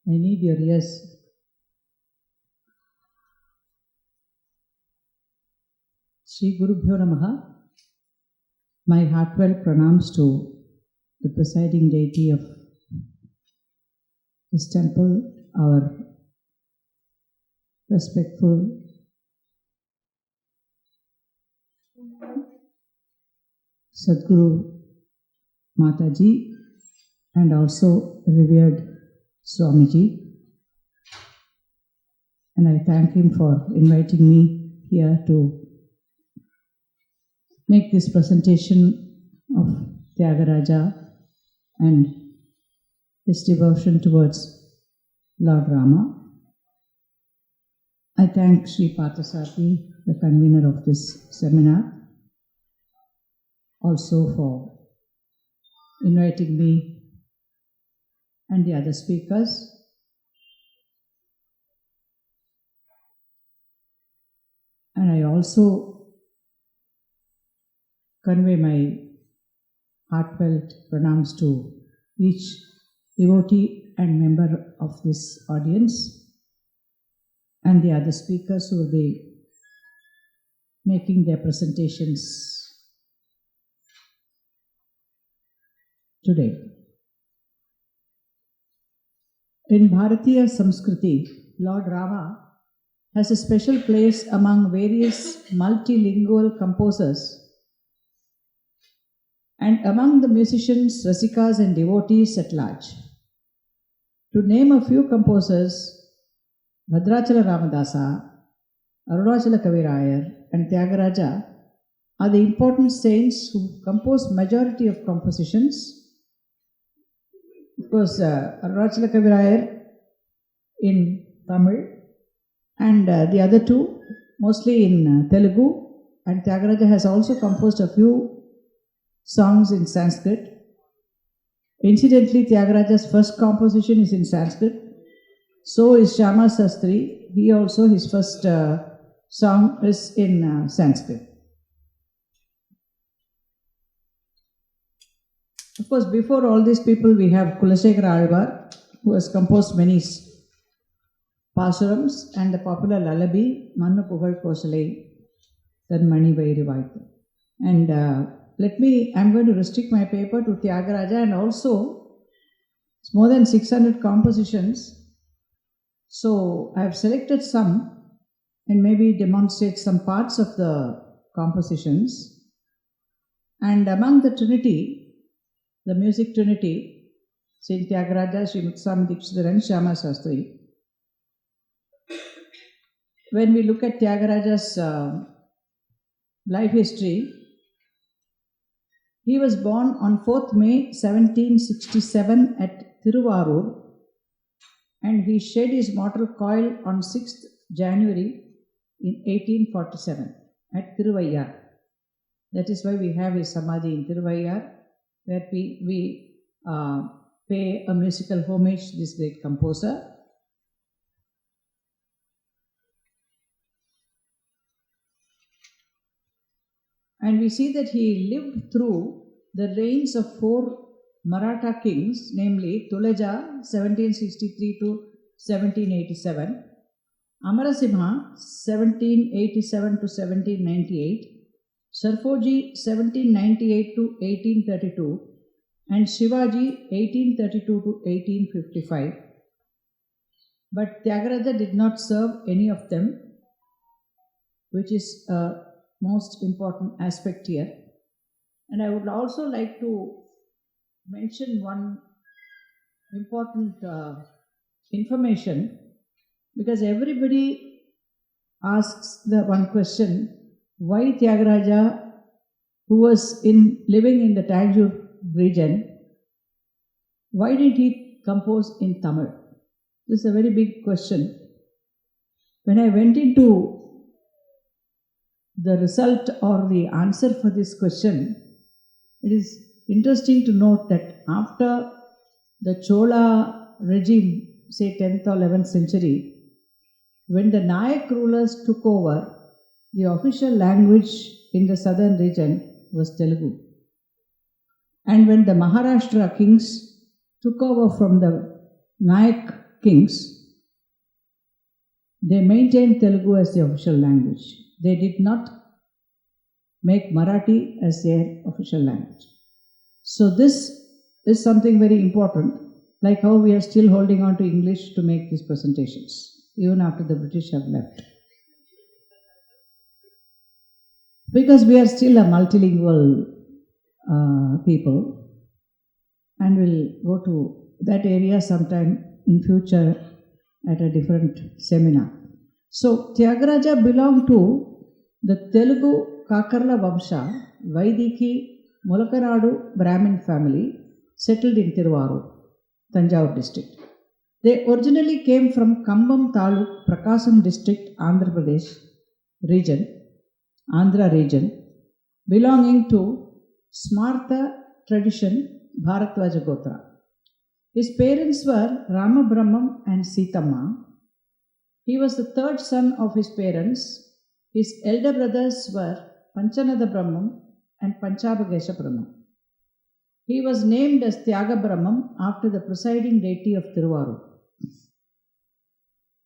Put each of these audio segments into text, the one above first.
I need your ears. Shri Gurubhyo Namaha. My heartfelt pranams to the presiding deity of this temple, our respectful Sadguru Mataji, and also revered Swamiji. And I thank him for inviting me here to make this presentation of Thyagaraja and his devotion towards Lord Rama. I thank Sri Parthasarathy, the convener of this seminar, also for inviting me and the other speakers. And I also convey my heartfelt pranams to each devotee and member of this audience and the other speakers who will be making their presentations today. In Bharatiya Samskriti, Lord Rama has a special place among various multilingual composers and among the musicians, rasikas and devotees at large. To name a few composers, Bhadrachala Ramadasa, Arunachala Kavirayar and Thyagaraja are the important saints who compose majority of compositions. Of course, Arunachala Kavirayar in Tamil and the other two mostly in Telugu, and Thyagaraja has also composed a few songs in Sanskrit. Incidentally, Thyagaraja's first composition is in Sanskrit. So is Shyama Sastri. He also, his first song is in Sanskrit. Of course, before all these people, we have Kulasekara Alvar, who has composed many pasurams and the popular lullaby, Mannu Pugal Kosalai, Tan Mani Vairi Vaithu. And I'm going to restrict my paper to Thyagaraja, and also it's more than 600 compositions. So I have selected some and maybe demonstrate some parts of the compositions. And among the Trinity, the music Trinity, Saint Thyagaraja, Sri Muthuswami Dikshidhar and Shyama Sastri. When we look at Thyagaraja's life history, he was born on 4th May 1767 at Thiruvarur, and he shed his mortal coil on 6th January in 1847 at Thiruvaiyar. That is why we have his Samadhi in Thiruvaiyar, where we pay a musical homage to this great composer. And we see that he lived through the reigns of 4 Maratha kings, namely Tulaja 1763 to 1787, Amarasimha 1787 to 1798, Sarfoji 1798 to 1832, and Shivaji 1832 to 1855. But Thyagaraja did not serve any of them, which is a most important aspect here. And I would also like to mention one important information, because everybody asks the one question: why Thyagaraja, who was living in the Tanjore region, why did he compose in Tamil? This is a very big question. When I went into the result or the answer for this question, it is interesting to note that after the Chola regime, say 10th or 11th century, when the Nayak rulers took over, the official language in the southern region was Telugu. And when the Maharashtra kings took over from the Nayak kings, they maintained Telugu as the official language. They did not make Marathi as their official language. So this is something very important, like how we are still holding on to English to make these presentations, even after the British have left. Because we are still a multilingual people, and we'll go to that area sometime in future at a different seminar. So Thyagaraja belonged to the Telugu Kakarla Vamsha, Vaidiki, Mulakaradu Brahmin family settled in Tiruvarur, Tanjavur district. They originally came from Kambam Taluk, Prakasam district, Andhra Pradesh region, Andhra region, belonging to Smartha tradition, Bharatwaja Gotra. His parents were Rama Brahmam and Sitamma. He was the third son of his parents. His elder brothers were Panchanada Brahmam and Panchabhagesha Brahmam. He was named as Thyagaraja after the presiding deity of Tiruvarur.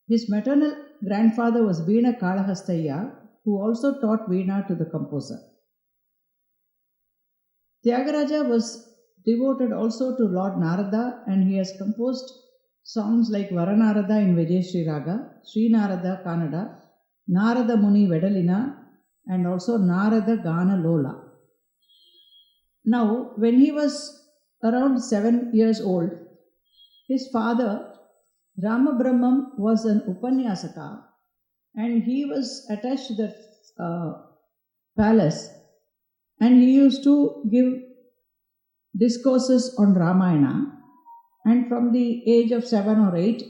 His maternal grandfather was Veena Kalahastaya, who also taught Veena to the composer. Thyagaraja was devoted also to Lord Narada, and he has composed songs like Varanarada in Vijayashri Raga, Sri Narada Kannada, Narada Muni Vedalina, and also Narada Gnana Lola. Now, when he was around 7 years old, his father, Rama Brahmam, was an Upanyasaka, and he was attached to the palace, and he used to give discourses on Ramayana. And from the age of 7 or 8,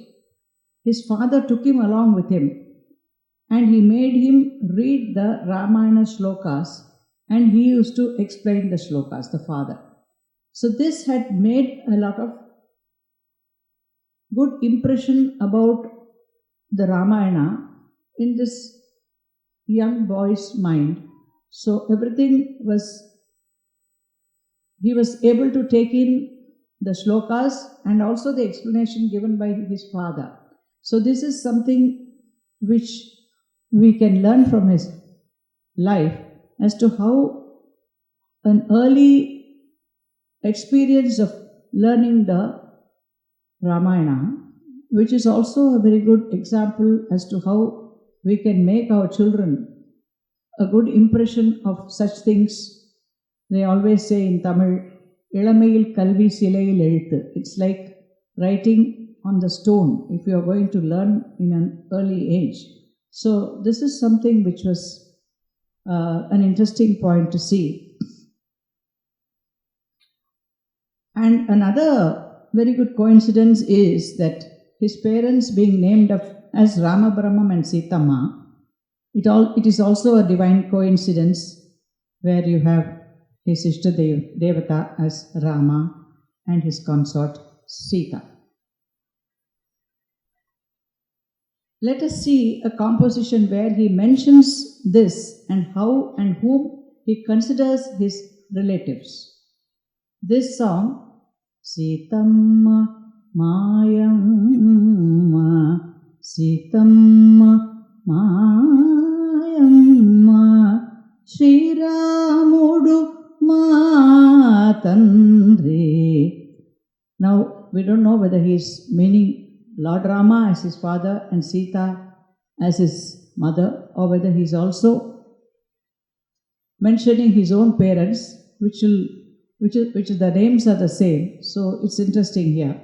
his father took him along with him, and he made him read the Ramayana shlokas, and he used to explain the shlokas, the father. So this had made a lot of good impression about the Ramayana in this young boy's mind. So everything was, he was able to take in the shlokas and also the explanation given by his father. So this is something which we can learn from his life as to how an early experience of learning the Ramayana, which is also a very good example as to how we can make our children a good impression of such things. They always say in Tamil, Ilamayil Kalvi Silayil Eluthu. It's like writing on the stone if you are going to learn in an early age. So this is something which was an interesting point to see. And another very good coincidence is that his parents being named as Rama Brahmam and Sitamma, it is also a divine coincidence where you have his sister Devata as Rama and his consort Sita. Let us see a composition where he mentions this and how and whom he considers his relatives. This song, Sitamma Mayamma, Sitamma Mayamma, Shri Ramudu Matandre. Now, we don't know whether he is meaning Lord Rama as his father and Sita as his mother, or whether he is also mentioning his own parents, which the names are the same. So it's interesting here.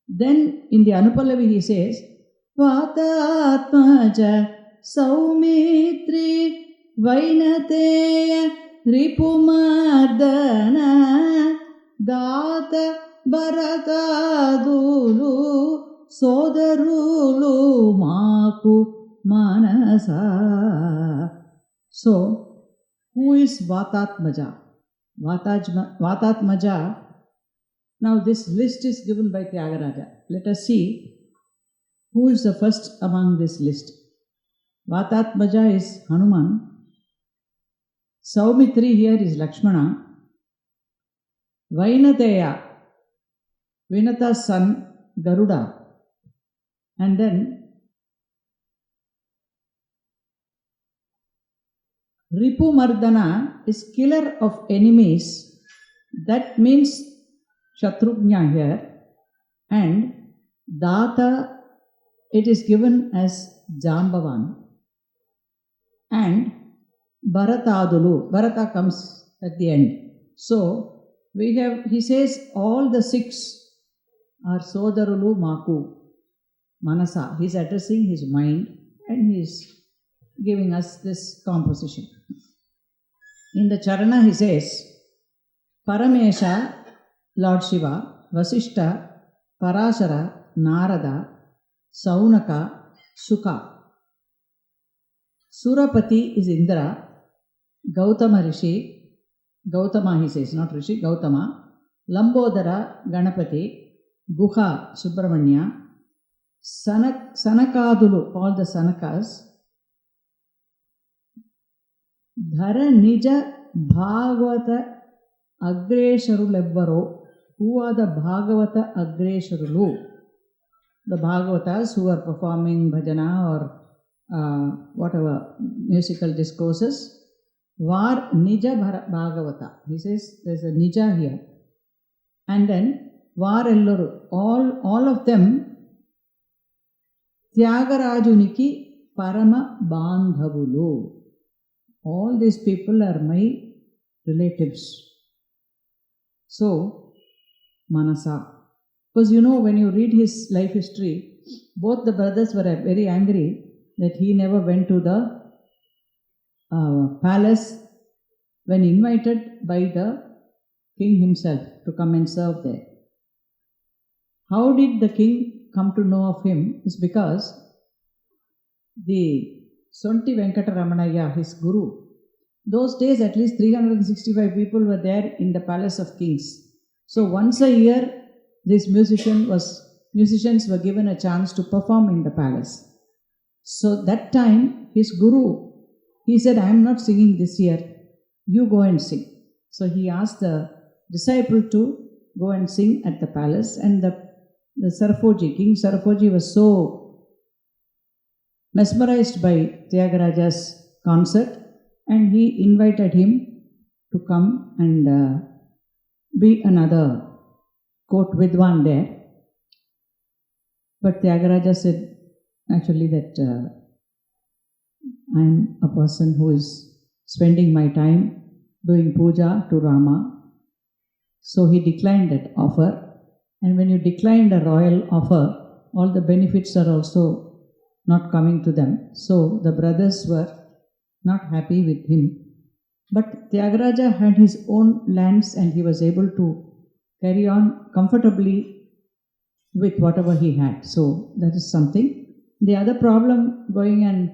Then in the Anupallavi he says, Vatatmaja Saumitri Vainateya Ripumardana Data Bharatadulu Sodarulu Maku Manasa. So, who is Vatatmaja? Vatatmaja. Now this list is given by Thyagaraja. Let us see who is the first among this list. Vatatmaja is Hanuman. Saumitri here is Lakshmana. Vainateya, Vinata's son Garuda. And then Ripu Mardana is killer of enemies. That means Shatrugna here. And Data, it is given as Jambavan. And Bharatadulu, Bharata comes at the end. So we have, he says all the 6 are Sodarulu Maku, Manasa. He is addressing his mind and he is giving us this composition. In the Charana he says, Paramesha, Lord Shiva, Vasishta, Parashara, Narada, Saunaka, Sukha. Surapati is Indra, Gautama Rishi, Gautama he says, not Rishi, Gautama, Lambodara, Ganapati, Guha, Subramanya, Sanakadulu, all the Sanakas, Dhara Nija Bhagavata Agresharulevvaro. Who are the Bhagavata Agresharulu? The Bhagavatas who are performing bhajana or whatever musical discourses. Var Nija Bhagavata. He says there's a Nija here. And then Var Elloru. All of them Thyagaraja Parama Bandhavulu. All these people are my relatives. So, Manasa. Because when you read his life history, both the brothers were very angry that he never went to the palace when invited by the king himself to come and serve there. How did the king come to know of him? Is because the Sonti Venkataramanaya, his guru, those days at least 365 people were there in the palace of kings. So once a year, these musicians were given a chance to perform in the palace. So that time, his guru, he said, I am not singing this year, you go and sing. So he asked the disciple to go and sing at the palace, and the Sarafoji, King Sarafoji was so mesmerized by Thyagaraja's concert, and he invited him to come and be another court Vidwan there. But Thyagaraja said actually that I am a person who is spending my time doing puja to Rama. So he declined that offer. And when you decline a royal offer, all the benefits are also not coming to them. So the brothers were not happy with him. But Thyagaraja had his own lands and he was able to carry on comfortably with whatever he had. So that is something. The other problem, going and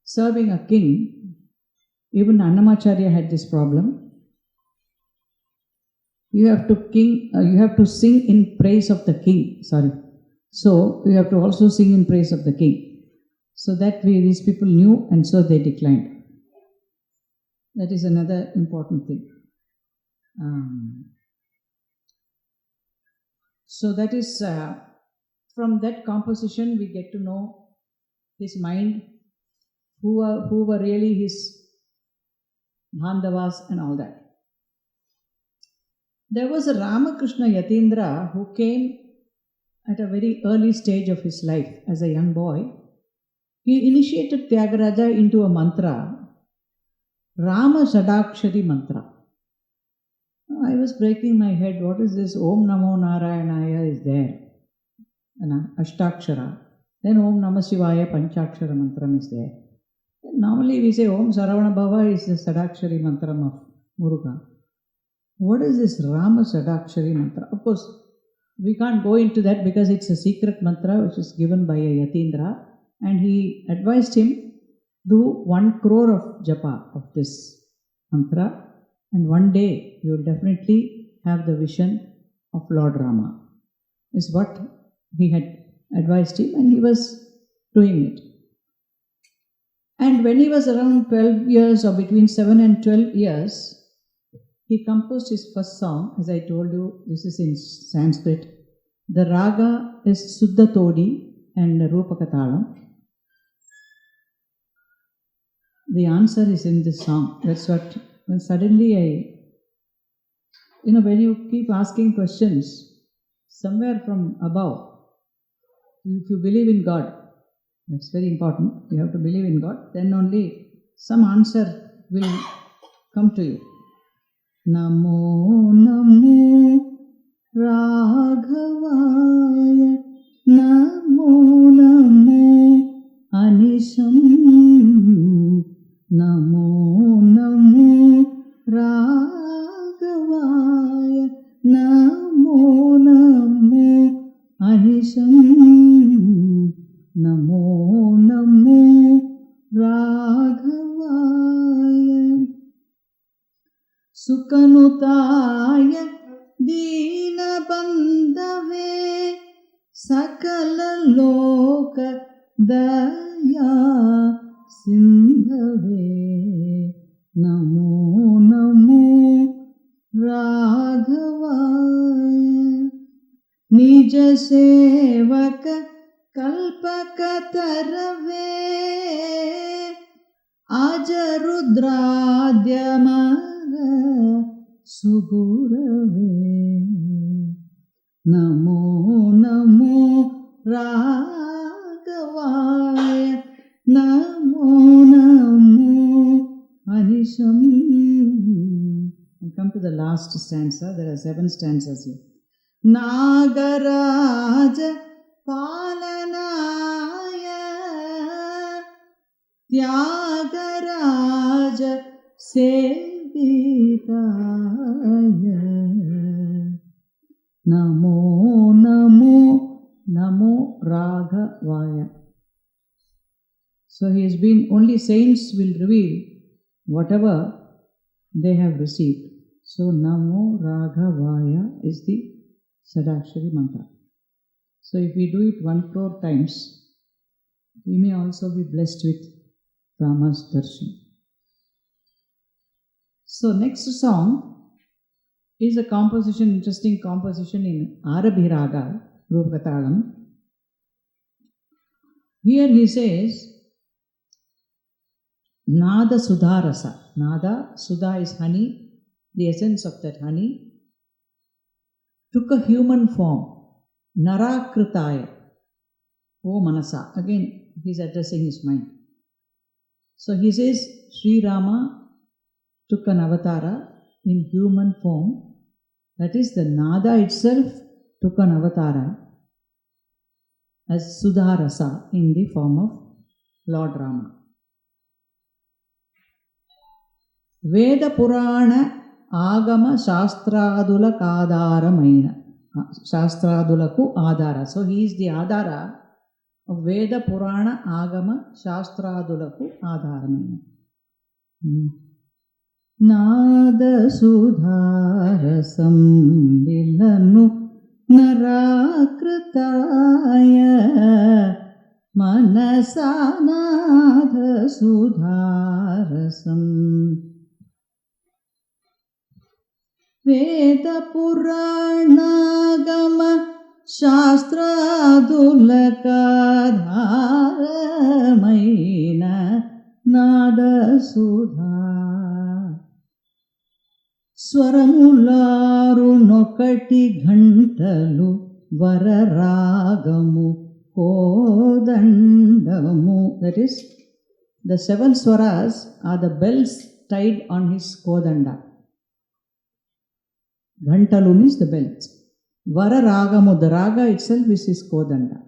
serving a king, even Annamacharya had this problem. You have to sing in praise of the king. So you have to also sing in praise of the king. So that way these people knew, and so they declined. That is another important thing. So that is, from that composition we get to know his mind, who were really his Bandhavas and all that. There was a Ramakrishna Yatindra who came at a very early stage of his life as a young boy. He initiated Thyagaraja into a mantra, Rama Shadakshari mantra. I was breaking my head, what is this? Om Namo Narayanaya is there, Ashtakshara. Then Om Namah Shivaya Panchakshara mantram is there. Normally we say Om Saravana Bhava is the Sadakshari mantram of Muruga. What is this Rama Sadakshari mantra? Of course, we can't go into that because it's a secret mantra which is given by a Yatindra, and he advised him do 1 crore of japa of this mantra, and one day you will definitely have the vision of Lord Rama, is what he had advised him, and he was doing it. And when he was around 12 years or between 7 and 12 years, he composed his first song. As I told you, this is in Sanskrit. The raga is Suddha Todi, and Rupakatalam. The answer is in this song. That's what, when suddenly when you keep asking questions, somewhere from above, if you believe in God, that's very important. You have to believe in God, then only some answer will come to you. Namo Namo Raghavaya, Namo Namo Anisham, Namo Namo Raghavaya, Namo Namo Anisham, Namo Namo Raghavaya, Sukhanutaya Deenabandhave, Sakala Loka Daya Sindhave, Namo Namo Raghavaya, Nija Sevaka Kalpakatarave, Ajarudradyamara Sugurave, Namo Namo Raghavaya, Namo Namo Anisham. And come to the last stanza. There are 7 stanzas here. Nagaraja Palanaya, Thyagaraja Sevitaya, Namo Namo Namo Raghavaya. So he has been, only saints will reveal whatever they have received. So Namo Raghavaya is the Sadakshari mantra. So if we do it 1 crore times, we may also be blessed with Rama's darshan. So next song is a composition, interesting composition in Arabhiraga, Rupakatalam. Here he says, Nada Sudharasa. Nada, Sudha is honey, the essence of that honey, took a human form. Narakritaya, O Manasa. Again, he is addressing his mind. So he says, Sri Rama took an avatara in human form. That is, the Nada itself took an avatara as Sudharasa in the form of Lord Rama. Veda Purana Agama Shastradula Kadara Maina. Shastradulaku Adara. So he is the Adara of Veda Purana Agama Shastradulaku Adara Maina. Nada Sudharasam Vilanu Narakritaya, Manasa Nada Sudharasam Veda Purana Gama Shastra Dulakadhara Maina Nada Sudha Swaramularu Nokati Ghantalu Vararagamu Kodandamu. That is, the 7 swaras are the bells tied on his Kodanda. Ghantalu means the bells. Vara ragamu, the raga itself is his Kodanda.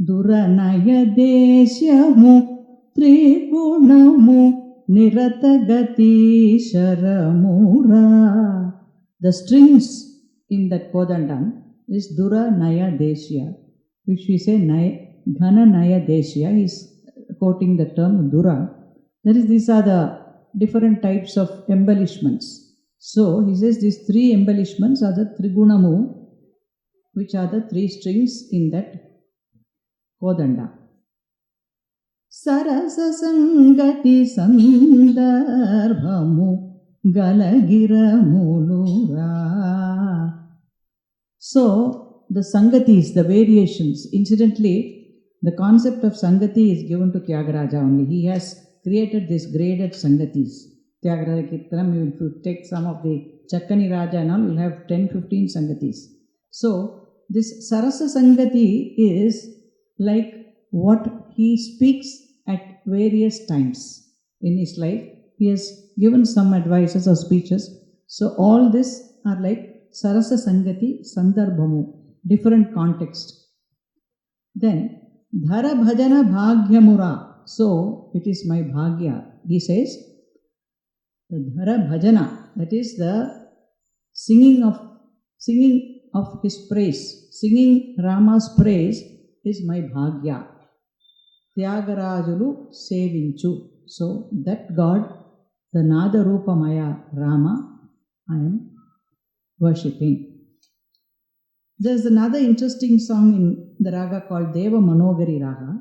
Duranaya desyamu trigunamu niratagati sharamura. The strings in that Kodandam is Dura Naya Deshya, which we say Gnana Naya Deshya. He is quoting the term Dura. That is, these are the different types of embellishments. So he says these 3 embellishments are the Trigunamu, which are the 3 strings in that Kodanda. Sarasa Sangati Sandarbhamu Galagira Mulura. So the Sangatis, the variations, incidentally, The concept of Sangati is given to Thyagaraja only. He has created this graded Sangatis. Thyagaraja Kirtanam, if you take some of the Chakkani Raja and all, you'll have 10-15 Sangatis. So, this Sarasa Sangati is like what he speaks at various times in his life. He has given some advices or speeches. So, all this are like Sarasa Sangati Sandarbhamu, different context. Then, Dhara Bhajana Bhagyamura. So, it is my Bhagya. He says, the Dhara Bhajana, that is the singing of his praise, singing Rama's praise is my Bhagya. Thyagarajalu Sevinchu. So, that God, the Nada Rupa Maya Rama, I am worshipping. There's another interesting song in the raga called Deva Manogari Raga.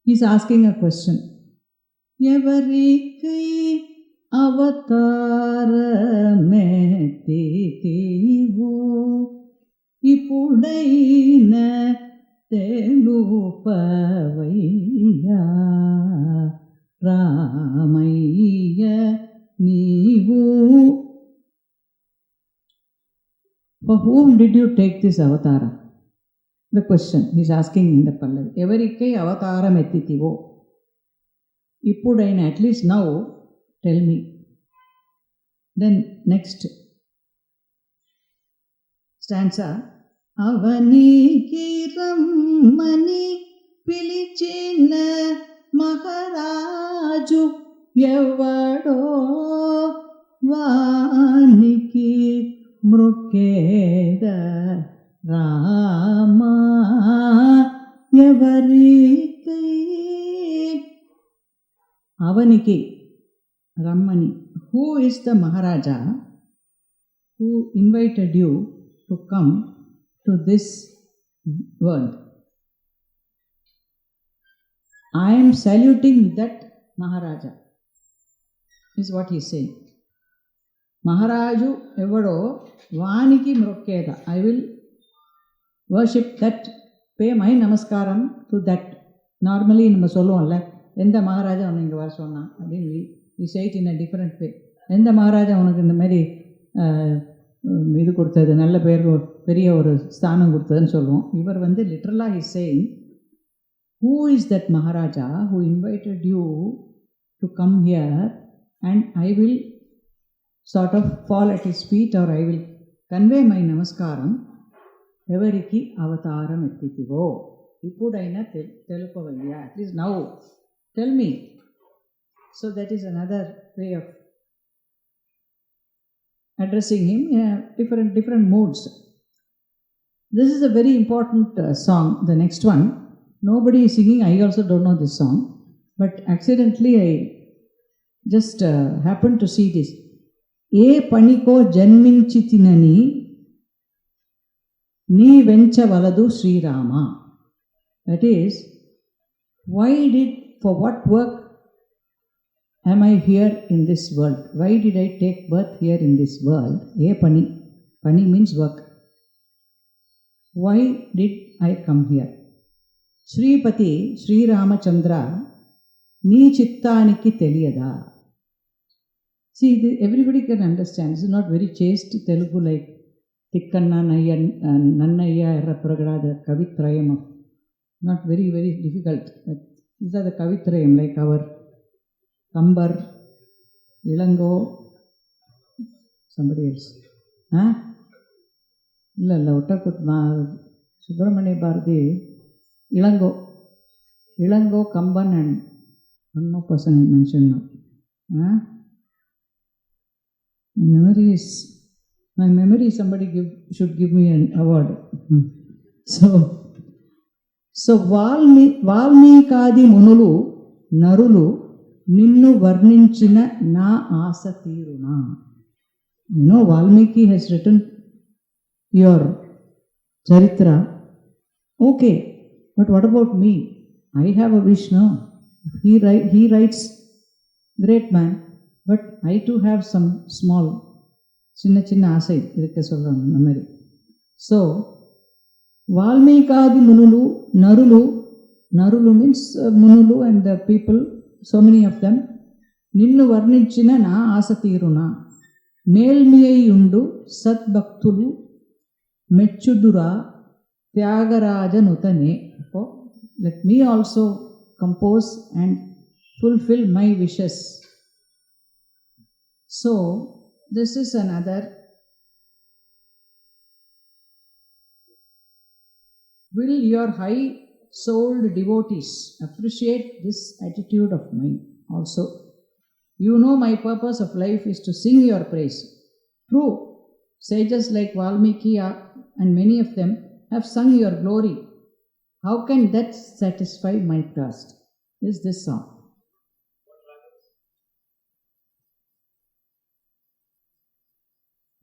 He's asking a question. Yavarikai avatara metitivo ipudaina telupavaya Ramaya Nivu. For whom did you take this avatara? The question he's asking in the Pallavi. Evarikai avatara metitivo. Ippudaina, at least now, tell me. Then next stanza. Avaniki Rammani Pilichina Maharaju Yavado Vaniki Mrukeda Rama Yavarikai. Avaniki Rammani. Who is the Maharaja who invited you to come to this world? I am saluting that Maharaja, is what he is saying. Maharaju evado vaniki mrokkeda. I will worship that, pay my namaskaram to that. Normally, நம்ம சொல்லுவோம்ல, எந்த மகாராஜா உனக்கு இங்கே வர சொன்னா அப்படின்னு we say it in a different way. எந்த மகாராஜா உனக்கு இந்த மாதிரி இது கொடுத்தது, நல்ல பேர், பெரிய ஒரு ஸ்தானம் கொடுத்ததுன்னு சொல்லுவோம். இவர் வந்து லிட்ரலாக is saying, who is that Maharaja who invited you to come here, and I will sort of fall at his feet, or I will convey my namaskaram. Evariki avataram ettitivo. Ippudaina telupavaya. At least now, tell me. So that is another way of addressing him in different moods. This is a very important song. The next one, nobody is singing. I also don't know this song, but accidentally I just happened to see this. E paniko janminchitinani ni vencha valadu Sri Rama. That is, for what work am I here in this world? Why did I take birth here in this world? E pani. Pani means work. Why did I come here? Sripati, Sri Ramachandra, nee chittaniki teliyada. See, everybody can understand. This is not very chaste Telugu like Tikkanna, Nannaya, Errapragada, the Kavitrayam of. Not very, very difficult. These are the Kavitrayam, like our Kambar, Ilango, somebody else. Huh? Illa, Uttakutma, Subramani Bharati, Ilango, Kamban, and one more person I mentioned now. Huh? My memory, somebody should give me an award. So Valmikadi Munulu, Narulu, Ninnu Varninchina Na Asa Tiruna. You know, Valmiki has written your Charitra. Okay, but what about me? I have a wish now. He writes, great man, but I too have some small, chinna asai irukka solran namari. So, Valmikadi Munulu, Narulu means Munulu and the people, so many of them. Ninnu varninchina na asatiruna. Melmiyayundu Satbhaktulu Mechudura Thyagaraja Nutane. Let me also compose and fulfill my wishes. So, this is another. Will your high-souled devotees appreciate this attitude of mine also? You know my purpose of life is to sing your praise. True, sages like Valmiki and many of them have sung your glory. How can that satisfy my thirst? Is this song.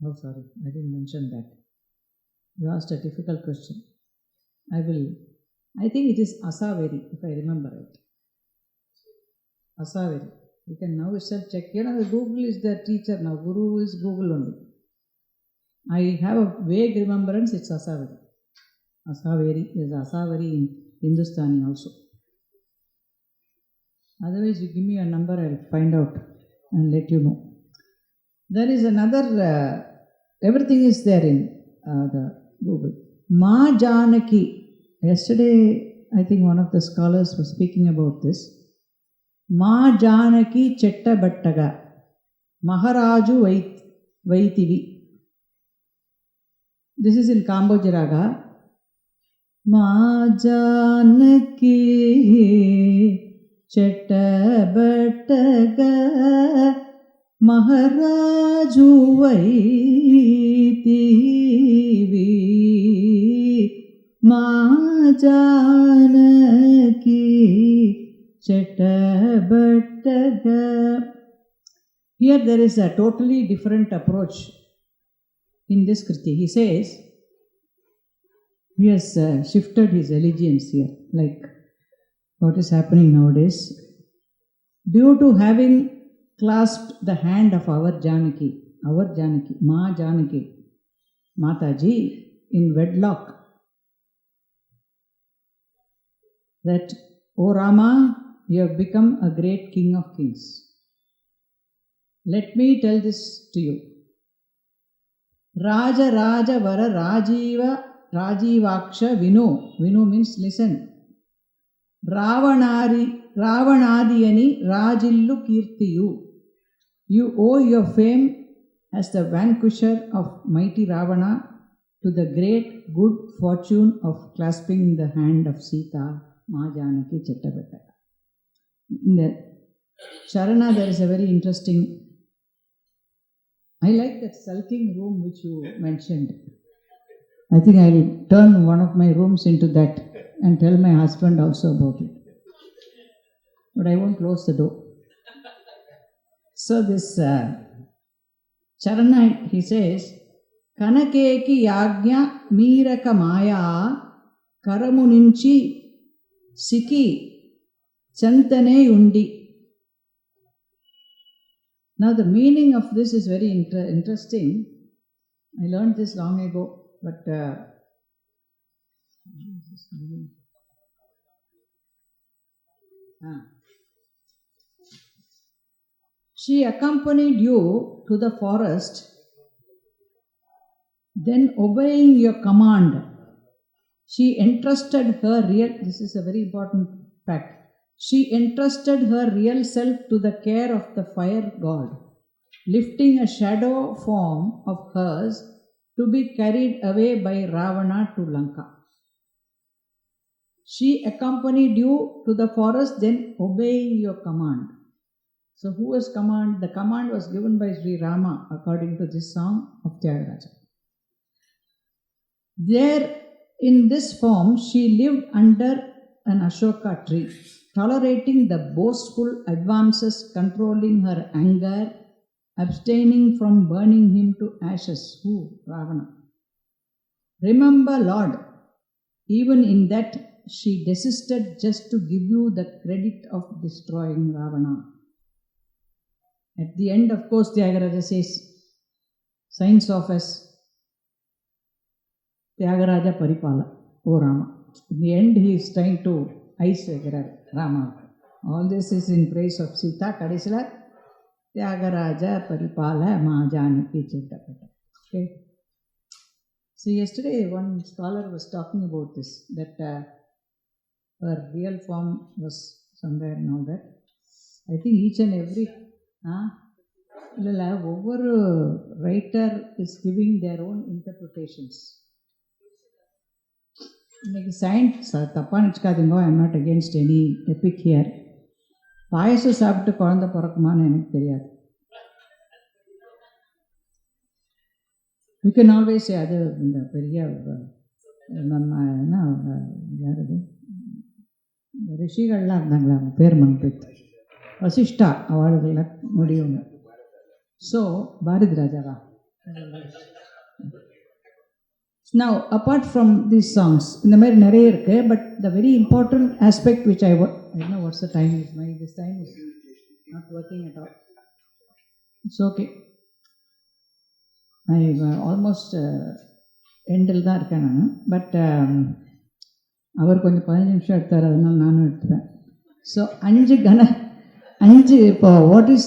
Oh, sorry, I didn't mention that. You asked a difficult question. I think it is Asaveri, if I remember right. Asaveri. You can now itself check. Google is the teacher now. Guru is Google only. I have a vague remembrance, it's Asaveri. Asaveri is Asaveri in Hindustani also. Otherwise, you give me a number, I'll find out and let you know. There is another, everything is there in the Google. Ma Janaki. Yesterday, I think one of the scholars was speaking about this. Ma Janaki Chetta Battaga Maharaju Vaitivi. This is in Kambaramayanam. Ma Janaki Chetta Battaga Maharaju Vaitivi. Ma Janaki Chetta. Here there is a totally different approach in this Kriti. He says, he has shifted his allegiance here, like what is happening nowadays. Due to having clasped the hand of our Janaki, Ma Janaki, Mataji, in wedlock, that, O Rama, you have become a great king of kings. Let me tell this to you. Raja Raja Vara Rajivaksha Vinu. Vinu means listen. Ravanadiyani Rajillu Kirtiyu. You owe your fame as the vanquisher of mighty Ravana to the great good fortune of clasping the hand of Sita, Ma Janaki Chettabatta. In the Charana there is a very interesting, I like that sulking room which you mentioned. I think I will turn one of my rooms into that and tell my husband also about it. But I won't close the door. So this Charana, he says, Kanakeki Yagnya Miraka Maya Karamuninchi Siki Chantane Undi. Now the meaning of this is very interesting. I learned this long ago, but she accompanied you to the forest, then obeying your command, she entrusted her this is a very important fact, she entrusted her real self to the care of the fire god, lifting a shadow form of hers to be carried away by Ravana to Lanka. She accompanied you to the forest, then obeying your command. So who was command? The command was given by Sri Rama according to this song of Thyagaraja. There, in this form, she lived under an Ashoka tree, tolerating the boastful advances, controlling her anger, abstaining from burning him to ashes. Who? Ravana. Remember, Lord, even in that she desisted just to give you the credit of destroying Ravana. At the end, of course, Thyagaraja says, signs of us, Thyagaraja Paripala. oh Rama. In the end, he is trying to ice Rama. All this is in praise of Sita. Kadisila Thyagaraja Paripala Majanaki Chittapata. Okay. So yesterday one scholar was talking about this, that her real form was somewhere and all that. I think each and every over writer is giving their own interpretations. Like science, Tapanichkadingo, I am not against any epic here. Payasu சாப்பிட்டு குழந்தை பிறக்குமான்னு எனக்கு தெரியாது. We can always say அது இந்த பெரிய நம்ம என்ன யார் அது ரிஷிகள்லாம் இருந்தாங்களா, அவங்க பேர் மன்பித்து வசிஷ்டா அவள்களை முடியும். ஸோ பாரதி ராஜாவா. Now, apart from these songs, இந்த மாதிரி நிறைய இருக்கு. But the very important aspect which I don't know what's the time is. This time is not working at all. It's okay. I almost endல் தான் இருக்கேன் நான். பட் அவர் கொஞ்சம் 15 நிமிஷம் எடுத்தார், அதனால நானும் எடுத்துப்பேன். ஸோ 5 இப்போ what is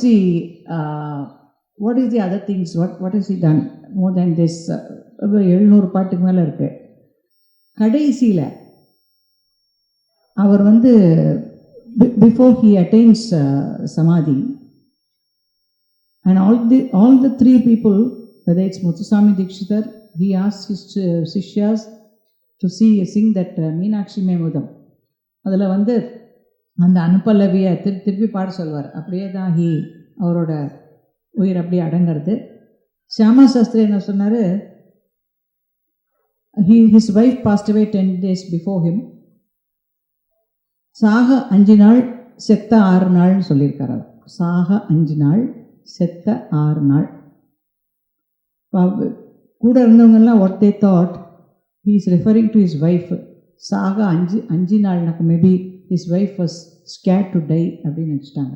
the other things, what has he done more than this? 700 பாட்டுக்கு மேலே இருக்கு. கடைசியில் அவர் before he attains samadhi, and all the 3 people, whether it's Muthuswami Dikshitar, he asked his Sishyas to sing that Meenakshi Memudam. அதில் அந்த அனுப்பல்லவியை திருப்பி பாட சொல்வார். அப்படியே தான் அவரோட உயிர் அப்படியே அடங்கிறது. சியாமா சாஸ்திரி என்ன சொன்னார், his wife passed away 10 days before him. சாக 5 நாள் செத்த 6 நாள்னு சொல்லியிருக்கார். அவர் சாக 5 நாள் செத்த 6 நாள். கூட இருந்தவங்கெல்லாம் what they thought, he is referring to his wife. சாக 5 நாள்னாக்க maybe his wife was scared to die அப்படின்னு நினச்சிட்டாங்க.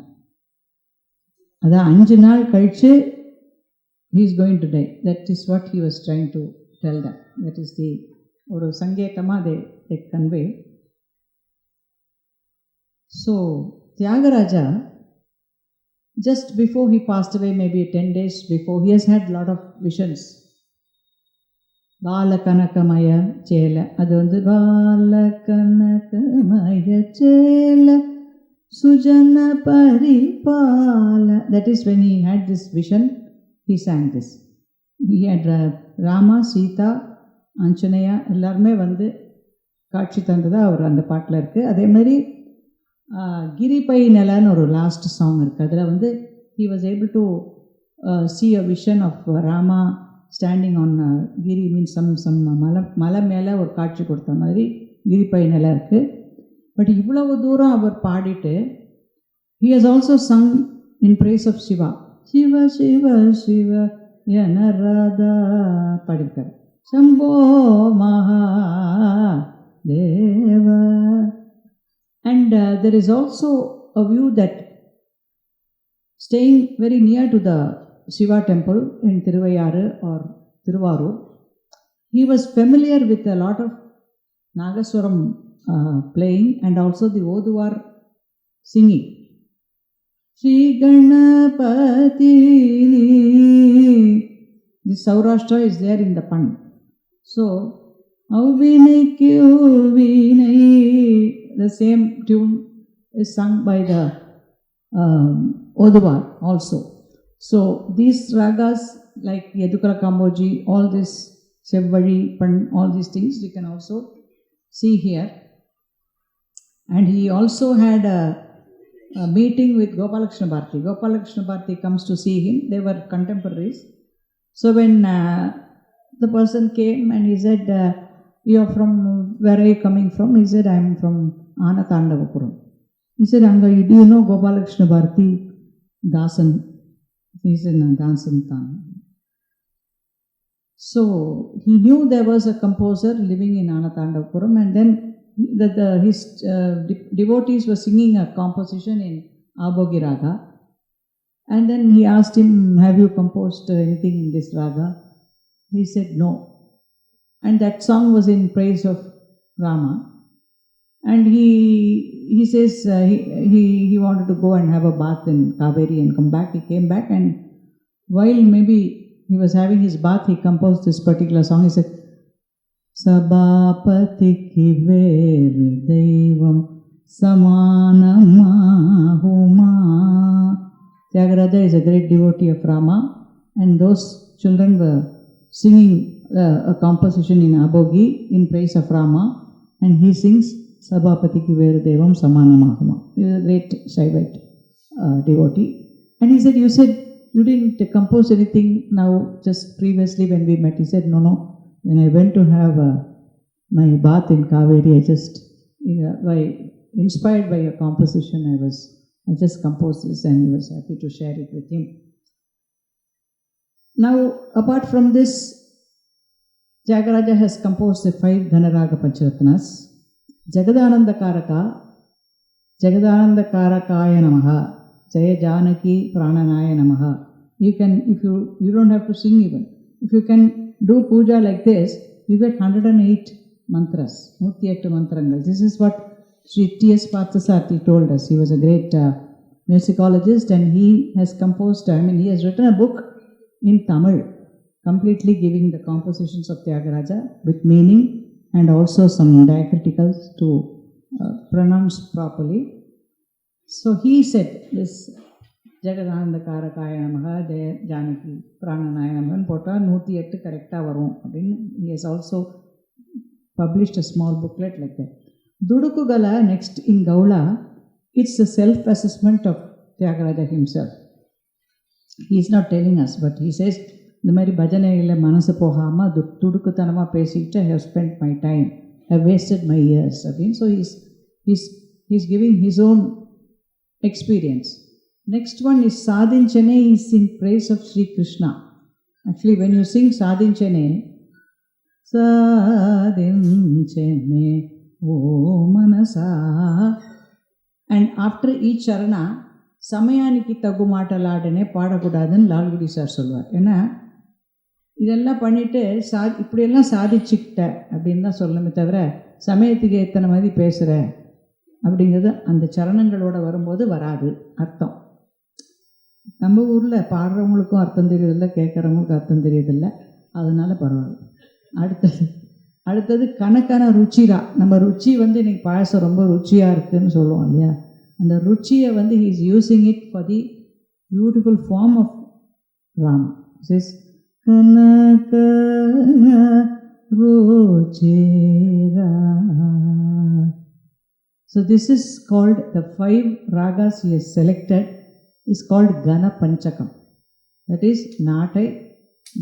அதான் 5 நாள் கழிச்சு he is going to die. That is what he was trying to tell them. That is the ஒரு சங்கேதமாக they convey. So Thyagaraja, just before he passed away, maybe 10 days before, he has had a lot of visions. Balakanakamaya Chela, அது Balakanakamaya Chela Sujana Paripala. That is when he had this vision, he sang this. He had Rama, Sita, Anjanaya எல்லாருமே காட்சி தந்ததா அவர் அந்த பாட்டில் இருக்குது. அதே மாதிரி கிரி by நிலன்னு ஒரு last song இருக்குது. அதில் he was able to see a vision of Rama standing on Giri, means some மலை மேலே ஒரு காட்சி கொடுத்த மாதிரி கிரி பை நிலை இருக்குது. பட் இவ்வளவு தூரம் அவர் பாடிட்டு he has also sung in praise of Shiva. Shiva Shiva Shiva Yanarada பாடியிருக்கார். Shambho Mahadeva. And there is also a view that staying very near to the Shiva temple in Tiruvayyaru or Tiruvarur, he was familiar with a lot of Nagaswaram playing and also the Oduvar singing. Shri Ganapati. The Saurashtra is there in the Pan. So, the same tune is sung by the Oduvar also. So, these ragas like Yadukara Kamboji, all this Sevvadi, Pan, all these things we can also see here. And he also had a meeting with Gopalakrishna Bharati. Gopalakrishna Bharati comes to see him. They were contemporaries. So when the person came and he said, you are from, where are you coming from? He said, I am from Anathandavapuram. He said, Anga, do you know Gopalakrishna Bharati Dasan? He said, no, Dasan Tan. So he knew there was a composer living in Anathandavapuram, and then his devotees were singing a composition in Abhogi Raga. And then he asked him, have you composed anything in this raga? He said no. And that song was in praise of Rama. And he says he wanted to go and have a bath in Kaveri and come back. He came back, and while maybe he was having his bath, he composed this particular song. He said, Sabhapatiki veru deivam samanamahuma. Thyagaraja is a great devotee of Rama, and those children were singing a composition in Abogi in praise of Rama, and he sings Sabhapatiki veru devam samanamahuma. He is a great Shaivite devotee. And he said, you said you didn't compose anything now, just previously when we met. He said, no, when I went to have my bath in Kaveri, I just, inspired by your composition, I just composed this, and he was happy to share it with him. Now, apart from this, Thyagaraja has composed the 5 Dhanaraga Pancharatnas. Jagadananda Karakaya Namaha, Jaya Janaki Prananaya Namaha. You can, if you don't have to sing even. If you can do puja like this, you get 108 mantras, 108 mantrangal. This is what Sri T.S. Parthasarthi told us. He was a great musicologist, and he has composed, he has written a book in Tamil, completely giving the compositions of Thyagaraja with meaning and also some diacriticals to pronounce properly. So he said this Jagadananda Karakaya Namaha, Jaya Janaki Prananaya Namaha போட்டா 108 கரெக்டாக வரும் அப்படின்னு. He has also published a small booklet like that. Dudukugala next in Gaula, it's the self-assessment of Thyagaraja himself. He is not telling us, but he says, இந்த மாதிரி பஜனையில் மனசு போகாமல் துடுக்குத்தனமாக பேசிக்கிட்டு I have spent my time, I have wasted my years அப்படின்னு. So he's giving his own experience. Next one is Sadhinchane is in praise of Sri Krishna. Actually, when you sing Sadhinchane, Sadhinchane O Manasa, and after each charana, சமயானிக்கு தகு மாட்டலாடனே பாடக்கூடாதுன்னு Lalgudi sir சொல்லுவார். ஏன்னா இதெல்லாம் பண்ணிவிட்டு இப்படியெல்லாம் சாதிச்சுக்கிட்ட அப்படின்னு தான் சொல்லணுமே தவிர சமயத்துக்கு எத்தனை மாதிரி பேசுகிற அப்படிங்கிறது அந்த சரணங்களோட வரும்போது வராது அர்த்தம். நம்ம ஊரில் பாடுறவங்களுக்கும் அர்த்தம் தெரியுதில்லை, கேட்குறவங்களுக்கும் அர்த்தம் தெரியுதில்லை, அதனால பரவாயில்ல. அடுத்தது கணக்கான ருச்சிரா. நம்ம ருச்சி இன்றைக்கி பாயசம் ரொம்ப ருச்சியாக இருக்குதுன்னு சொல்லுவோம் இல்லையா, அந்த ருச்சியை he is using it for the beautiful form of Rama. It says Kanakana Ruchira. So this is called, the 5 ragas he has selected is called Gana Panchakam. That is Natai,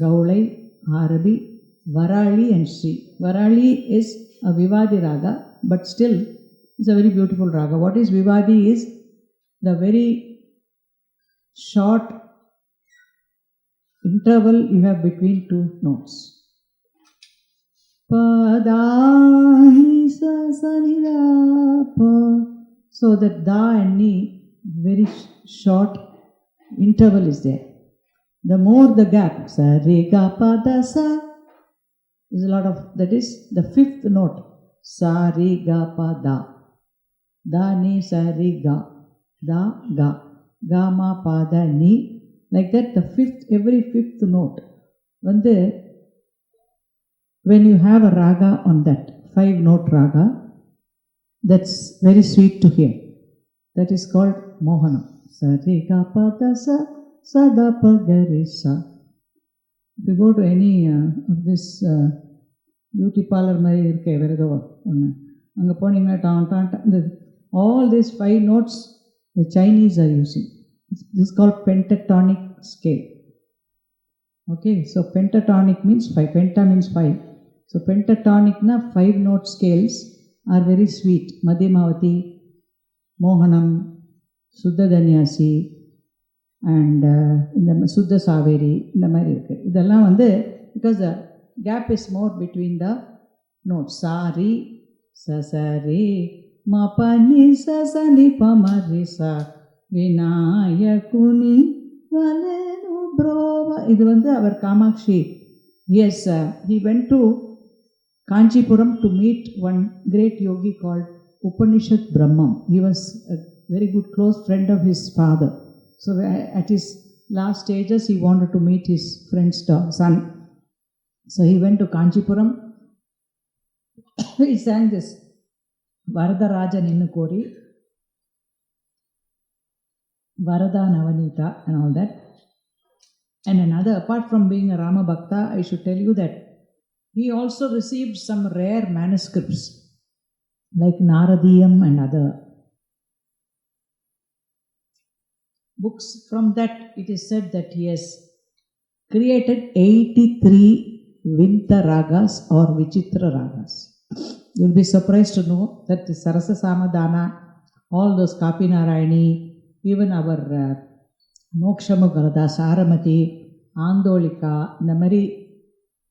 Gaulai, Arabi, Varali and Sri. Varali is a Vivadi raga, but still it's a very beautiful raga. What is Vivadi is the very short interval you have between 2 notes. Padani sa sa ni da pa. So that da and ni, very short interval is there. The more the gap, sa re ga pa da sa, there's a lot of, that is the 5th note, sa re ga pa da. Da ni sa re ga, da ga, ga ma pa da ni, like that. The 5th, every 5th note, when you have a raga on that 5 note raga, that's very sweet to hear. That is called Mohanam. Sa re ga pa da sa, sa da pa ga re sa. If you go to any of this beauty parlor மாதிரி இருக்கே வேறு ஏதோ ஒன்று, அங்கே போனீங்கன்னா all these 5 notes the Chinese are using. This is called pentatonic scale. Okay, so pentatonic means 5, penta means 5. So pentatonic na 5 note scales are very sweet. Madhyamavati, Mohanam, Suddha Danyasi and இந்த Suddha Saveri, இந்த மாதிரி இருக்குது. இதெல்லாம் because the gap is more between the notes. Sa re, sa sa re, ma pa ni sa sa ni pa ma re sa, Vinayakuni valenu brova. இது அவர் Kamakshi. Yes, he went to Kanchipuram to meet one great yogi called Upanishad Brahmam. He was a very good close friend of his father. So at his last stages, he wanted to meet his friend's son. So he went to Kanchipuram. He sang this Varadaraja Ninnu Kori, Varada Navanita and all that. And another, apart from being a Rama Bhakta, I should tell you that he also received some rare manuscripts like Naradiyam and other books. From that, it is said that he has created 83 Vinta Ragas or Vichitra Ragas. You will be surprised to know that the Sarasa Samadana, all those Kapinarayani, even our Mokshamugarada, Saramati, Andolika, இந்த மாதிரி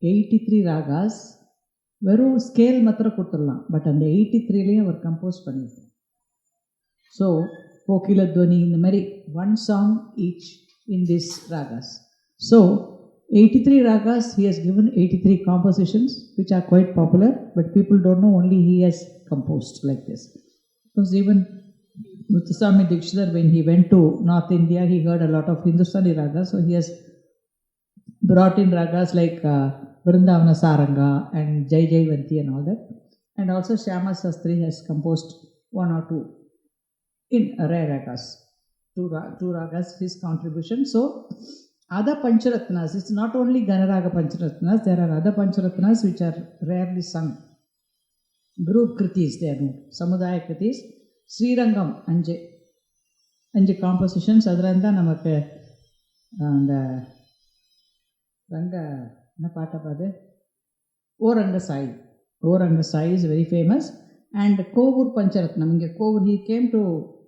83 ராகாஸ் வெறும் scale மாத்திரம் கொடுத்துடலாம். But அந்த 83லேயும் அவர் compose பண்ணியிருக்கார். So கோகிலத்வனி இந்த மாதிரி one song each in this ragas. So 83 ragas, he has given 83 compositions which are quite popular, but people don't know only he has composed like this. Because even Muthuswami Dikshidhar, when he went to North India, he heard a lot of Hindustani ragas, so he has brought in ragas like Vrindavana Saranga and Jai Jaivanti and all that. And also Shyama Sastri has composed one or two in rare ragas, two ragas, his contribution. So other Pancharatnas, it's not only Ganaraga Pancharatnas, there are other Pancharatnas which are rarely sung. Group Kritis, they are known. Samudaya Kritis, Srirangam, அஞ்சு compositions. அதில் இருந்தால் நமக்கு அந்த என்ன பாட்டை பாது ஓரங்க சாய் is very famous. And Kovur Pancharatnam, இங்கே Kovur, he came to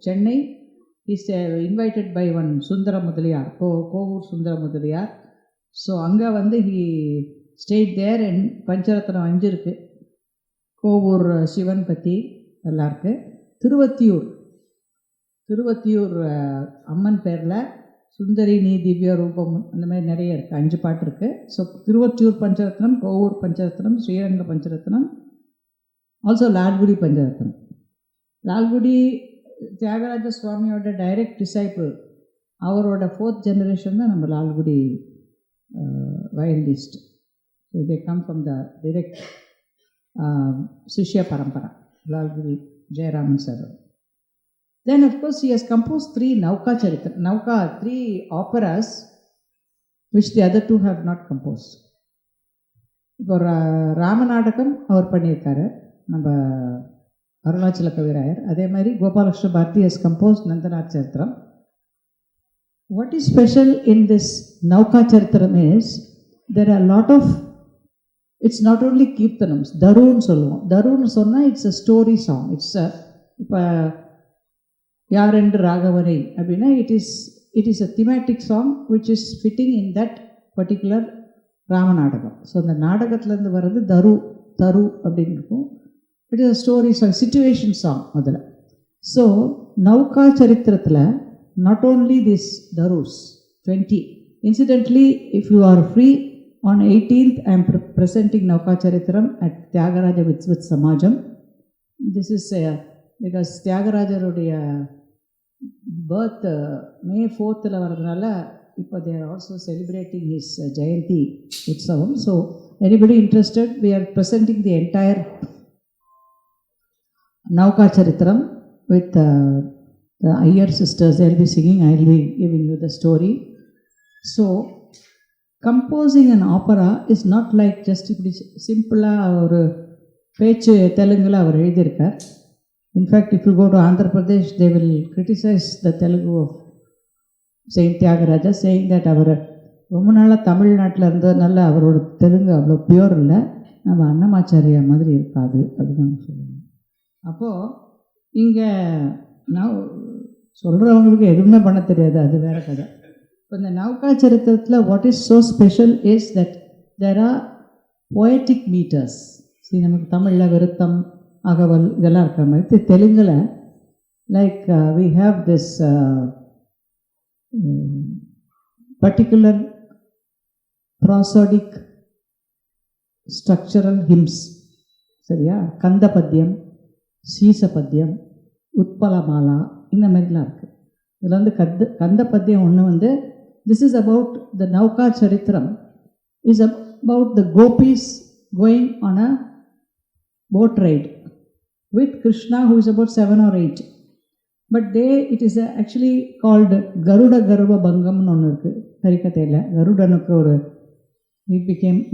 Chennai. He's invited by one Sundara Mudaliyar, Kovur Sundara Mudaliyar. So அங்கே வந்து he stayed there and Pancharatnam 5 இருக்குது. கோவூர் சிவன் பற்றி நல்லா இருக்குது. திருவத்தியூர் அம்மன் பேரில் சுந்தரி நீ திவ்ய ரூபம் அந்த மாதிரி நிறைய இருக்குது, 5 பாட்டு இருக்குது. So Thiruvottiyur Pancharatnam, Kovur Pancharatnam, Sriranga Pancharatnam, also Lalgudi Pancharatnam. லால்குடி தியாகராஜ சுவாமியோட டைரக்ட் டிசைபிள், அவரோட 4th generation தான் நம்ம Lalgudi violinist. So they come from the direct shishya parampara, Lalgudi Jayaraman sir. Then of course he has composed 3 Nauka Charitra, 3 operas which the other 2 have not composed. இப்போ ராமநாடகம் அவர் பண்ணியிருக்காரு நம்ம அருணாச்சல கவிராயர். அதே மாதிரி கோபாலகிருஷ்ண பாரதி has composed நந்தனார் சரித்திரம். What is special in this Nauka Charitram is there are a lot of, it's not only கீர்த்தனம்ஸ், தருன்னு சொல்லுவோம். தருன்னு சொன்னால் it's a story song. It's இப்போ யாரென்று ராகவனை அப்படின்னா it is a thematic song which is fitting in that particular Ramanatakam. So அந்த நாடகத்துலேருந்து வர்றது தரு அப்படின்னு இருக்கும். It is a story song, situation song அதில். ஸோ நௌகா சரித்திரத்தில் not only this darus 20. Incidentally, if you are free, on 18th I am presenting Nauka Charitram at Thyagaraja with Samajam. This is because Thyagaraja உடைய birth May 4th வரதுனால இப்போ they are also celebrating his Jayanti Utsavam. So anybody interested, we are presenting the entire Nauka Charitram with the Iyer sisters. They will be singing, I will be giving you the story. So composing an opera is not like just இப்படி சிம்பிளாக ஒரு பேச்சு தெலுங்கில் அவர் எழுதியிருக்கார். In fact if you go to Andhra Pradesh, they will criticize the Telugu of Saint Thyagaraja, saying that அவர் ரொம்ப நாளாக தமிழ்நாட்டில் இருந்ததுனால அவரோட தெலுங்கு அவ்வளோ பியூர் இல்லை, நம்ம அன்னமாச்சாரியா மாதிரி இருக்காது அப்படின்னு சொல்லுவாங்க. அப்போது இங்கே நான் சொல்கிறவங்களுக்கு எதுவுமே பண்ண தெரியாது, அது வேற கதை. இப்போ இந்த நௌகா சரித்திரத்தில் what is so special is that there are poetic meters. சரி, நமக்கு தமிழில் விருத்தம், அகவல் இதெல்லாம் இருக்கிற மாதிரி தெலுங்கில் like we have this particular prosodic structural hymns சரியா? கந்த பத்தியம், சீச பத்தியம், உத்பலமாலா, இந்த மாதிரிலாம் இருக்குது. இதில் வந்து கந்த பத்தியம் ஒன்று வந்து திஸ் இஸ் அபவுட் த நௌகா சரித்திரம் is about the gopis going on a boat ride with Krishna, who is about 7 or 8. But it is actually called Garuda Garva Bangam nu onnu irukku harikathaila. Garudanuku oru he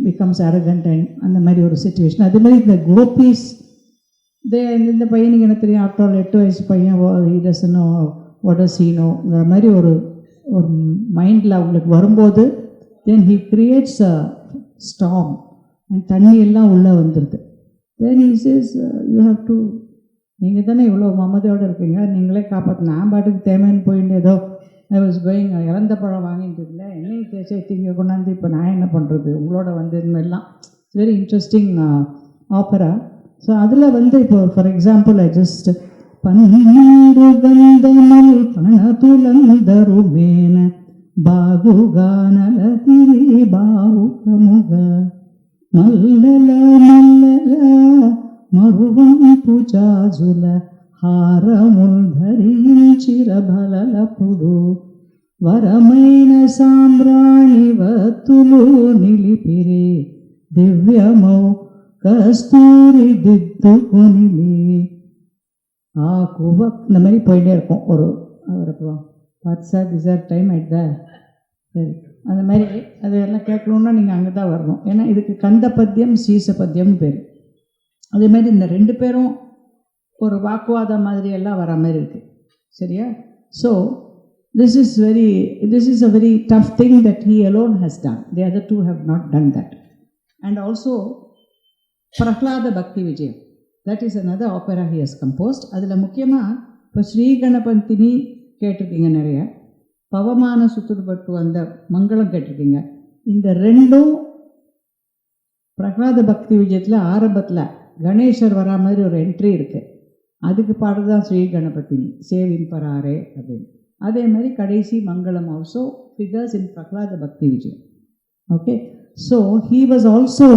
becomes arrogant and அந்த மாதிரி ஒரு situation. அதே மாதிரி இந்த gopis இந்த பையனுக்கு என்ன தெரியும், after all 8 வயசு பையன், he doesn't know what does he know, இந்த மாதிரி ஒரு மைண்டில் அவங்களுக்கு வரும்போது then he creates a storm and தண்ணி எல்லாம் உள்ளே வந்துடுது. then he says you have to, நீங்கள் தானே இவ்வளோ மமதையோடு இருக்கீங்க, நீங்களே காப்பாற்று, நான் பாட்டுக்கு தேவைன்னு போயிட்டு ஏதோ ஐ வாஸ் கோயிங் இறந்த பழம் வாங்கிட்டு இல்லை, என்னையும் தேய்ச்சி கொண்டாந்து இப்போ நான் என்ன பண்ணுறது உங்களோட வந்து எல்லாம். It's very interesting opera. So அதில் வந்து இப்போ ஃபார் எக்ஸாம்பிள் ஐ ஜஸ்ட் பன்னீரு கந்தமல் பணதுலந்தரு மேன బాగుగానల తిరి బావుకముగ మల్లెల మల్లెల మరువంపు జాజుల హారముల్ ధరించిన బలలపుడు వరమైన సామ్రాణి వత్తులు నిలిపిరి దివ్యమౌ కస్తూరి దిద్దుకొనిలి ఆ కువ இந்த மாதிரி போயிட்டே இருக்கும். ஒரு அப்புறம் வாட்ஸா டிசைர் டைம் ஆயிட்டா சரி, அந்த மாதிரி அதெல்லாம் கேட்கணுன்னா நீங்கள் அங்கே தான் வரணும். ஏன்னா இதுக்கு கந்த பத்தியம் சீச பத்தியம்னு பேர். அதே மாதிரி இந்த 2 பேரும் ஒரு வாக்குவாதம் மாதிரி எல்லாம் வர மாதிரி இருக்குது. சரியா? So this is a very tough thing that he alone has done. The other two have not done that. And also Prahlada Bhakti Vijayam, that is another opera he has composed. அதில் முக்கியமாக இப்போ ஸ்ரீ கணபந்தினி கேட்டிருக்கீங்க, நிறைய பவமான சுத்துடுபட்டு அந்த மங்களம் கேட்டிருக்கீங்க. இந்த 2ம் பிரகலாத பக்தி விஜயத்தில் ஆரம்பத்தில் கணேசர் வரா மாதிரி ஒரு என்ட்ரி இருக்குது, அதுக்கு பாடுறதுதான் ஸ்ரீ கணபதினி சேவின் பராரே அப்படின்னு. அதே மாதிரி கடைசி மங்களம் also figures in Prahlada Bhakti Vijayam. Okay, so he was also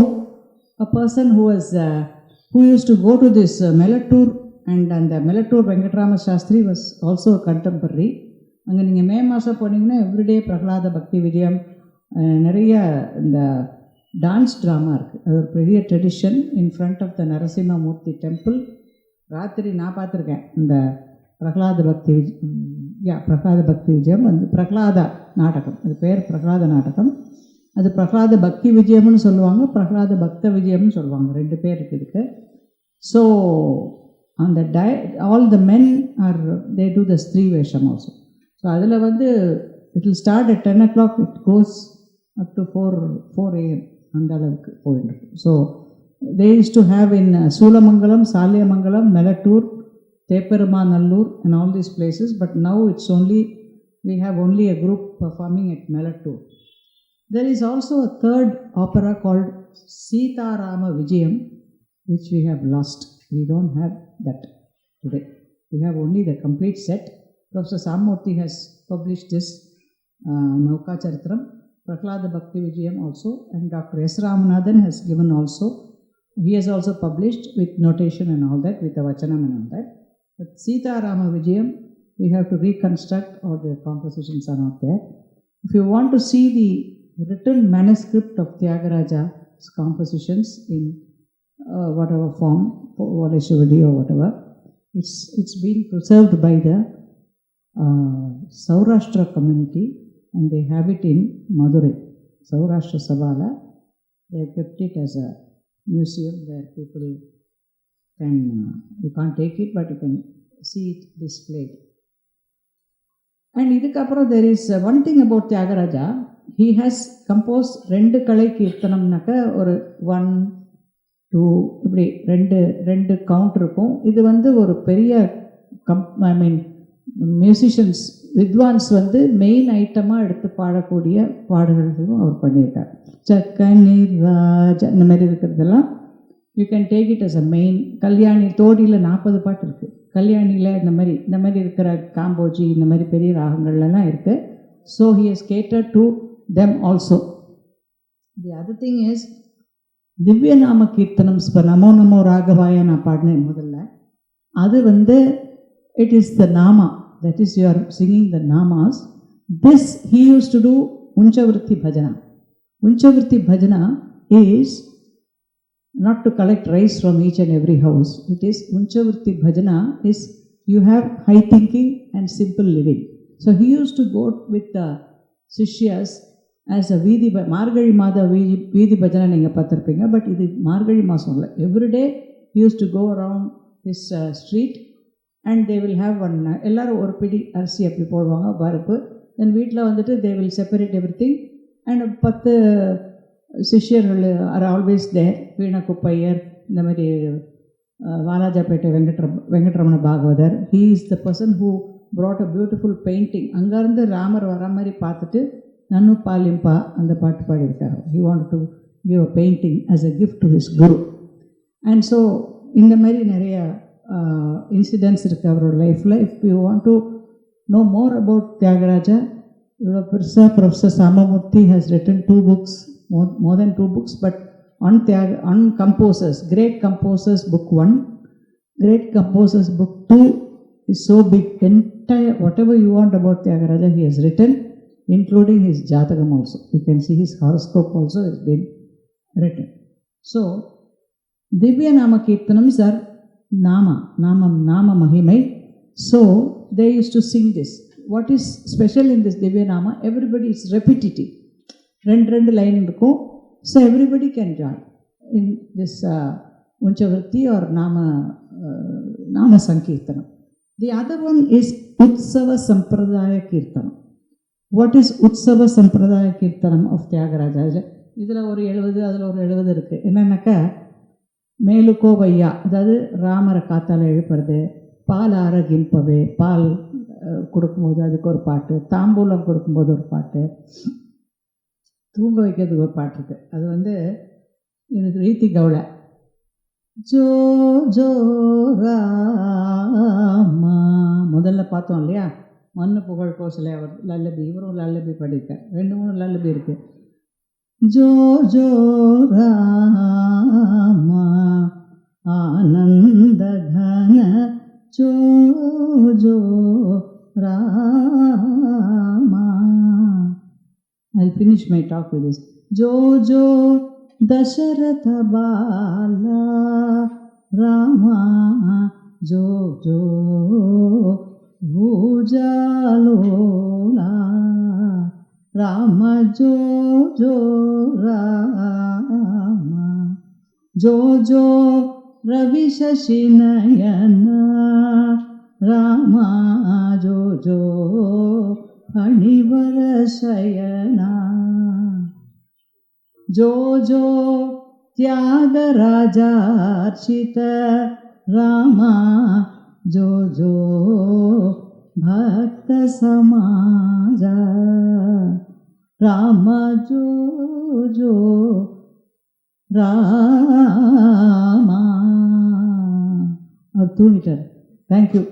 a person who used to go to this Melattur, and அந்த Melattur Venkatarama Sastri was also contemporary. அங்கே நீங்கள் மே மாதம் போனீங்கன்னா எவ்ரிடே பிரகலாத பக்தி விஜயம், நிறைய இந்த டான்ஸ் ட்ராமா இருக்குது. அது ஒரு பெரிய tradition in front of the Narasimhamurthy temple. ராத்திரி நான் பார்த்துருக்கேன் இந்த பிரகலாத பக்தி விஜயம் வந்து பிரகலாத நாடகம், அது பேர் பிரகலாத நாடகம். அது பிரகலாத பக்தி விஜயம்னு சொல்லுவாங்க, பிரகலாத பக்த விஜயம்னு சொல்லுவாங்க, 2 பேர் இருக்குது. ஸோ அந்த all the men they do the ஸ்திரீ வேஷம் ஆல்சோ. ஸோ அதில் வந்து it will start at 10 o'clock, it goes up to 4 AM, அந்த அளவுக்கு போயிருக்கு. So they used to have in Soolamangalam, Saliyamangalam, Melattur, Thepperumanallur and all these places, but now we have only a group performing at Melattur. There is also a third opera called Sita-Rama Vijayam, which we have lost. We don't have that today. We have only the complete set. Professor Sammurthy has published this Nauka Charitram, Prahlada Bhakti Vijayam also, and Dr. S. Ramanathan has given also. He has also published with notation and all that, with the Vachanam and all that. But Sita-Rama Vijayam, we have to reconstruct, all the compositions are not there. If you want to see the written manuscript of Thyagaraja's compositions in whatever form, Voleshwari or whatever, it's been preserved by the Saurashtra community, and they have it in Madurai, Saurashtra Sabala. They have kept it as a museum where people can, you can't take it, but you can see it displayed. And idukapra there is one thing about Thyagaraja. He has composed 2 kalai kirtanamnaka ஒரு 1 2 இப்படி 2 count இருக்கும். இது வந்து ஒரு பெரிய musicians vidwans வந்து main ஐட்டமாக எடுத்து பாடக்கூடிய பாடல்களும் அவர் பண்ணியிருக்கார். சக்கனீர் ராஜா இந்த மாதிரி இருக்கிறதெல்லாம் you can take it as a main. Kalyani தோடியில் 40 பாட்டு இருக்குது. கல்யாணியில் இந்த மாதிரி இருக்கிற காம்போஜி இந்த மாதிரி பெரிய ராகங்கள்லாம் இருக்குது. So he has cater to them also. The other thing is, திவ்ய நாம கீர்த்தனம் இப்போ நமோ நமோ ராகவாய நான் பாடினேன் முதல்ல. அது it is the nama, that is you are singing the namas. This he used to do unchavritti bhajana. Unchavritti bhajana is not to collect rice from each and every house. It is unchavritti bhajana is you have high thinking and simple living. So he used to go with the sishyas as a Vidi, Margari Mada Vidi Bhajana நீங்கள் பார்த்துருப்பீங்க. But இது மார்கழி மாதம் இல்லை. Everyday he used to go around his street and they will have one, எல்லாரும் ஒரு பிடி அரிசி அப்படி போடுவாங்க, பருப்பு. தென் வீட்டில் வந்துட்டு they will separate everything and 10 சிஷ்யர்கள் are always there. வீண குப்பையர், இந்த மாதிரி Walajapet Venkataramana Bhagavathar, he is the person who brought a beautiful painting. அங்கேருந்து ராமர் வர மாதிரி பார்த்துட்டு நன்னு பாலிம்பா அந்த பாட்டு பாடியிருக்காரு. He wanted to give a painting as a gift to his guru. And so இந்த மாதிரி நிறைய இன்சிடென்ட்ஸ் இருக்குது அவரோட லைஃப்பில். If you want to know more about Thyagaraja, இவ்வளோ பெருசாக professor Samamurthy has written 2 books, more than 2 books, but on composers, great composers book 1, great composers book 2 is so big. Entire whatever you want about Thyagaraja he has written, including his Jatakam also. You can see his horoscope also has been written. So Divya Nama Kirtanams are Nama Mahimai. So they used to sing this. What is special in this Divya Nama? Everybody is repetitive. Rendu line irukum. So everybody can join in this Unchavritti or Nama Sankirtanam. The other one is Utsava Sampradaya Kirtanam. What is Utsava Sampradaya Kirtanam of Thyagaraja? இதில் ஒரு 70 அதில் ஒரு 70 இருக்குது. என்னென்னாக்கா, மேலுக்கோ வையா, அதாவது ராமரை காத்தால் எழுப்புறது, பால் ஆரகின்பவே, பால் கொடுக்கும்போது அதுக்கு ஒரு பாட்டு, தாம்பூலம் கொடுக்கும்போது ஒரு பாட்டு, தூங்க வைக்கிறதுக்கு ஒரு பாட்டு இருக்குது. அது எனக்கு ரீதி கவுள ஜோ ஜோ ராமா முதல்ல பார்த்தோம் இல்லையா, மண்ணு புகழ் கோசலை அவர் லல்லபி, இவரும் லல்லபி படிக்கார். 2-3 லல்லபி இருக்குது. ஜோ ஜோ ராமா ஆனந்த கன Joe Joe Rama. I'll finish my talk with this. Jo jo Dasharatha Bala Rama Jo jo Bhujalola Rama Jo jo Rama Jo jo Ravi Shashinayana Rama Jo jo Anivarashayana Jo jo Thyagaraja Archita Rama Jo jo Bhakta Samaja Rama Jo jo Rama. Thank you.